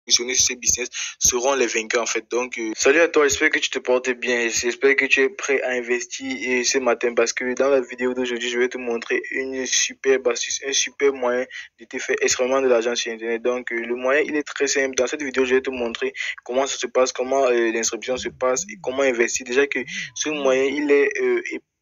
sur ces business seront les vainqueurs en fait. Donc, salut à toi, j'espère que tu te portes bien. J'espère que tu es prêt à investir ce matin parce que dans la vidéo d'aujourd'hui, je vais te montrer une super astuce, un super moyen de te faire extrêmement de l'argent sur Internet. Donc, le moyen, il est très simple. Dans cette vidéo, je vais te montrer comment ça se passe, comment l'inscription se passe et comment investir. Déjà que ce moyen, il est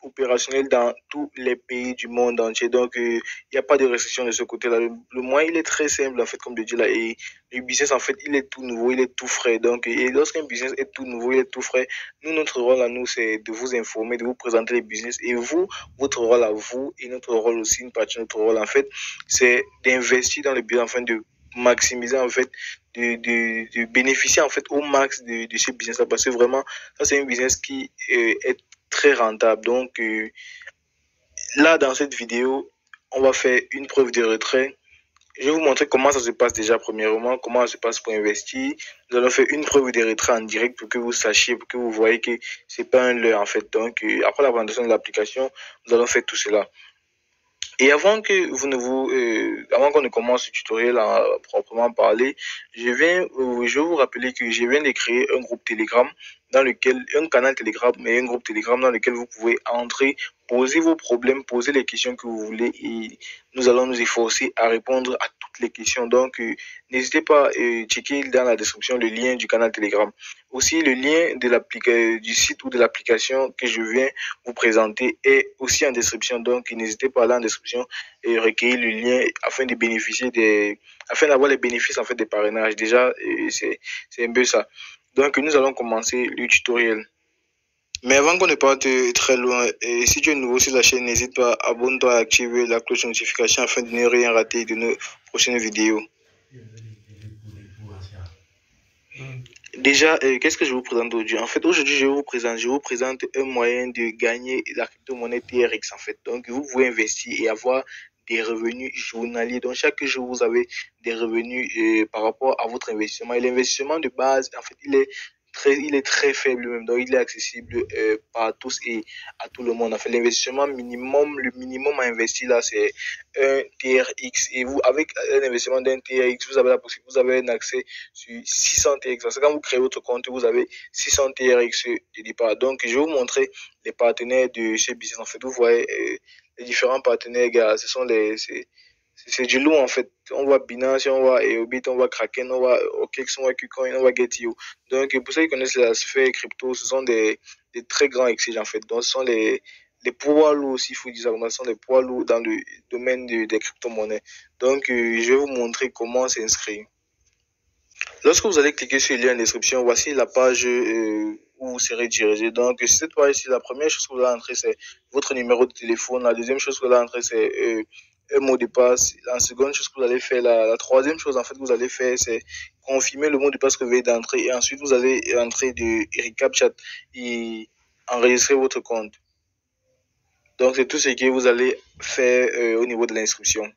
opérationnel dans tous les pays du monde entier. Donc, il n'y a pas de restriction de ce côté-là. Le moyen, il est très simple, en fait, comme je dis là. Et le business, en fait, il est tout nouveau, il est tout frais. Donc, et lorsqu'un business est tout nouveau, il est tout frais, nous, notre rôle à nous, c'est de vous informer, de vous présenter les business. Et vous, votre rôle à vous, et notre rôle aussi, une partie de notre rôle, en fait, c'est d'investir dans le business, afin de maximiser, en fait, de bénéficier, en fait, au max de ce business-là. Parce que vraiment, ça, c'est un business qui est très rentable. Donc, là, dans cette vidéo, on va faire une preuve de retrait. Je vais vous montrer comment ça se passe déjà premièrement, comment ça se passe pour investir. Nous allons faire une preuve de retrait en direct pour que vous sachiez, pour que vous voyez que c'est pas un leurre en fait. Donc, après la présentation de l'application, nous allons faire tout cela. Et avant qu'on ne commence ce tutoriel à proprement parler, je vais vous rappeler que je viens de créer un groupe Telegram un canal Telegram et un groupe Telegram dans lequel vous pouvez entrer, poser vos problèmes, poser les questions que vous voulez et nous allons nous efforcer à répondre à toutes les questions. Donc, n'hésitez pas à checker dans la description le lien du canal Telegram. Aussi, le lien du site ou de l'application que je viens vous présenter est aussi en description. Donc, n'hésitez pas à aller en description et recueillir le lien afin d'avoir les bénéfices en fait des parrainages. Déjà, c'est un peu ça. Donc, nous allons commencer le tutoriel. Mais avant qu'on ne parte très loin, si tu es nouveau sur la chaîne, n'hésite pas, abonne-toi et active la cloche de notification afin de ne rien rater de nos prochaines vidéos. Déjà, qu'est-ce que je vous présente aujourd'hui? En fait, aujourd'hui, je vous présente un moyen de gagner la crypto-monnaie TRX, en fait. Donc, vous pouvez investir et avoir des revenus journaliers. Donc, chaque jour, vous avez des revenus par rapport à votre investissement. Et l'investissement de base, en fait, il est très faible même. Donc, il est accessible par tous et à tout le monde. En fait, l'investissement minimum, le minimum à investir là, c'est un TRX. Et vous, avec un investissement d'un TRX, vous avez la possibilité, vous avez un accès sur 600 TRX. Parce que quand vous créez votre compte, vous avez 600 TRX de départ. Donc, je vais vous montrer les partenaires de ce business. En fait, vous voyez les différents partenaires, gars. C'est du lourd en fait. On voit Binance, on voit Eobit, on voit Kraken, on voit OKX, on voit KuCoin, on voit Get.io. Donc, pour ceux qui connaissent la sphère crypto, ce sont des très grands exchanges en fait. Donc, ce sont les poids lourds aussi, il faut dire ça, ce sont des poids lourds dans le domaine des crypto-monnaies. Donc, je vais vous montrer comment s'inscrire. Lorsque vous allez cliquer sur le lien en description, voici la page où vous serez dirigé. Donc, cette page-ci, la première chose que vous allez entrer, c'est votre numéro de téléphone. La deuxième chose que vous allez entrer, c'est un mot de passe. La seconde chose que vous allez faire, la troisième chose en fait que vous allez faire, c'est confirmer le mot de passe que vous venez d'entrer. Et ensuite, vous allez entrer de RecapTcha et enregistrer votre compte. Donc, c'est tout ce que vous allez faire au niveau de l'inscription.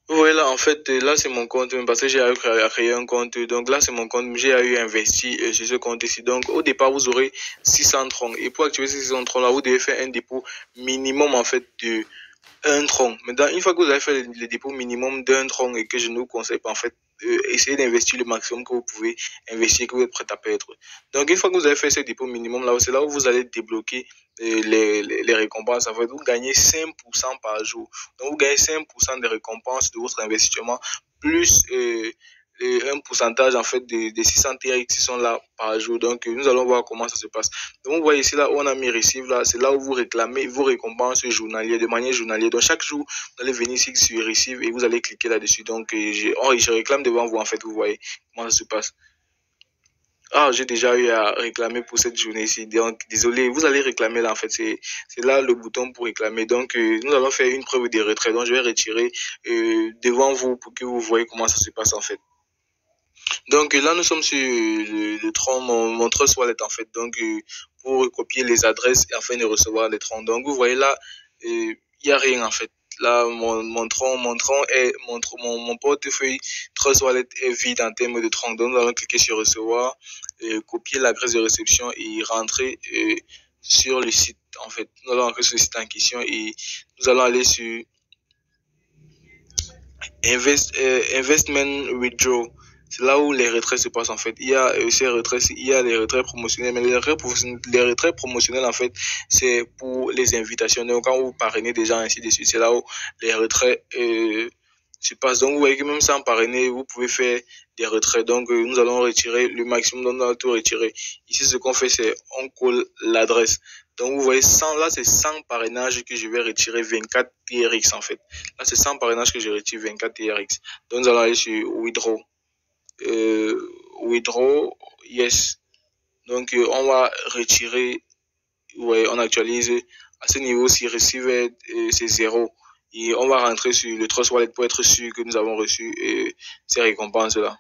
Vous voyez là, en fait, là c'est mon compte parce que j'ai eu à créer un compte. Donc là c'est mon compte, j'ai eu investi sur ce compte ici. Donc au départ vous aurez 600 troncs et pour activer ces 600 troncs là, vous devez faire un dépôt minimum en fait de un tronc. Maintenant, une fois que vous avez fait le dépôt minimum d'un tronc et que je ne vous conseille pas, en fait, essayez d'investir le maximum que vous pouvez investir, que vous êtes prêt à perdre. Donc, une fois que vous avez fait ce dépôt minimum, là, c'est là où vous allez débloquer les récompenses. En fait, vous gagnez 5% par jour. Donc, vous gagnez 5% des récompenses de votre investissement, plus un pourcentage en fait des 600 TRX qui sont là par jour. Donc nous allons voir comment ça se passe. Donc vous voyez ici là où on a mis receive là, c'est là où vous réclamez vos récompenses journalières de manière journalière. Donc chaque jour vous allez venir ici sur receive et vous allez cliquer là-dessus. Donc je réclame devant vous en fait, vous voyez comment ça se passe. Ah, j'ai déjà eu à réclamer pour cette journée-ci. Donc, désolé, vous allez réclamer là, en fait. C'est là le bouton pour réclamer. Donc, nous allons faire une preuve de retrait. Donc, je vais retirer devant vous pour que vous voyez comment ça se passe, en fait. Donc, là, nous sommes sur le tronc, mon Trust Wallet, en fait. Donc, pour recopier les adresses afin de recevoir les troncs. Donc, vous voyez là, il n'y a rien, en fait. Là, mon portefeuille Trust Wallet est vide en termes de tronc. Donc, nous allons cliquer sur recevoir, copier l'adresse de réception et rentrer sur le site. En fait, nous allons rentrer sur le site en question et nous allons aller sur Investment Withdraw. C'est là où les retraits se passent en fait. Il y a ces retraits, il y a les retraits promotionnels, mais les retraits promotionnels en fait, c'est pour les invitations. Donc quand vous parrainez des gens ainsi de suite, c'est là où les retraits se passent. Donc vous voyez que même sans parrainer, vous pouvez faire des retraits. Donc nous allons retirer le maximum, donc on va tout retirer. Ici ce qu'on fait, c'est on colle l'adresse. Donc vous voyez, là c'est sans parrainage que je vais retirer 24 TRX en fait. Là c'est sans parrainage que je retire 24 TRX. Donc nous allons aller sur Withdraw. Withdraw, yes. Donc on va retirer, ouais, on actualise. À ce niveau, si receive c'est 0. Et on va rentrer sur le Trust Wallet pour être sûr que nous avons reçu ces récompenses-là.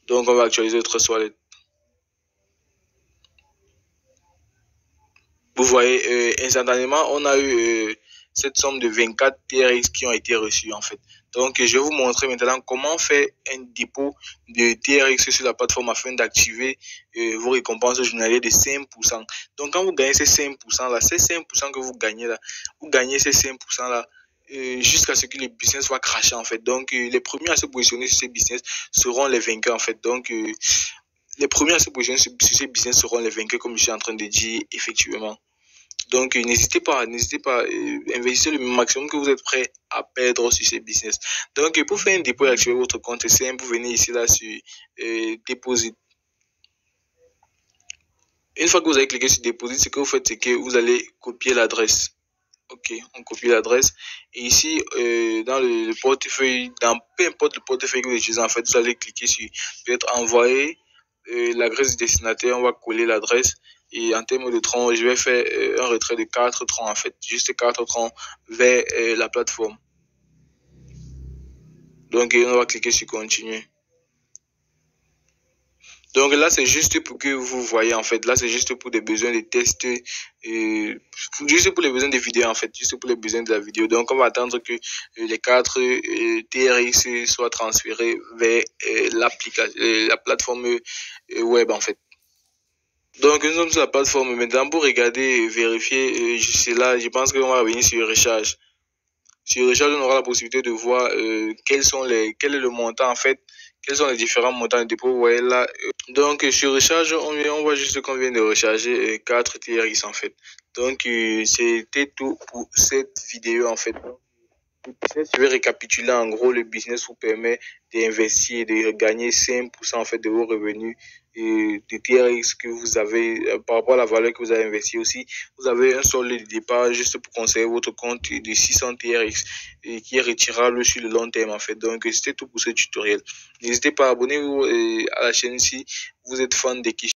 Donc on va actualiser le Trust Wallet. Vous voyez, instantanément, on a eu cette somme de 24 TRX qui ont été reçus en fait. Donc, je vais vous montrer maintenant comment faire un dépôt de TRX sur la plateforme afin d'activer vos récompenses journalières de 5%. Donc, quand vous gagnez ces 5% là, ces 5% que vous gagnez ces 5% là jusqu'à ce que le business soit crashé en fait. Donc, les premiers à se positionner sur ces business seront les vainqueurs en fait. Donc, les premiers à se positionner sur ces business seront les vainqueurs, comme je suis en train de dire effectivement. Donc, n'hésitez pas, investissez le maximum que vous êtes prêt à perdre sur ces business. Donc, pour faire un dépôt et activer votre compte, c'est simple, vous venez ici là sur Deposit. Une fois que vous avez cliqué sur Deposit, ce que vous faites, c'est que vous allez copier l'adresse. Ok, on copie l'adresse. Et ici, dans le portefeuille, dans peu importe le portefeuille que vous utilisez, en fait, vous allez cliquer sur peut-être envoyer l'adresse du destinataire, on va coller l'adresse. Et en termes de tronc, je vais faire un retrait de 4 troncs, en fait, juste 4 troncs vers la plateforme. Donc, on va cliquer sur continuer. Donc là, c'est juste pour que vous voyez, en fait, là, c'est juste pour des besoins de tests, juste pour les besoins des vidéos, en fait, juste pour les besoins de la vidéo. Donc, on va attendre que les 4 TRX soient transférés vers l'application, la plateforme web, en fait. Donc, nous sommes sur la plateforme maintenant pour regarder et vérifier. C'est là, je pense qu'on va revenir sur recharge. Sur recharge, on aura la possibilité de voir quel est le montant, en fait, quels sont les différents montants de dépôt. Vous voyez là. Donc, sur recharge, on voit juste qu'on vient de recharger 4 TRX, en fait. Donc, c'était tout pour cette vidéo, en fait. Je vais récapituler en gros. Le business vous permet d'investir et de gagner 5% en fait de vos revenus et de TRX que vous avez par rapport à la valeur que vous avez investi aussi. Vous avez un solde de départ juste pour conserver votre compte de 600 TRX et qui est retirable sur le long terme en fait. Donc c'était tout pour ce tutoriel. N'hésitez pas à abonner-vous à la chaîne si vous êtes fan des questions.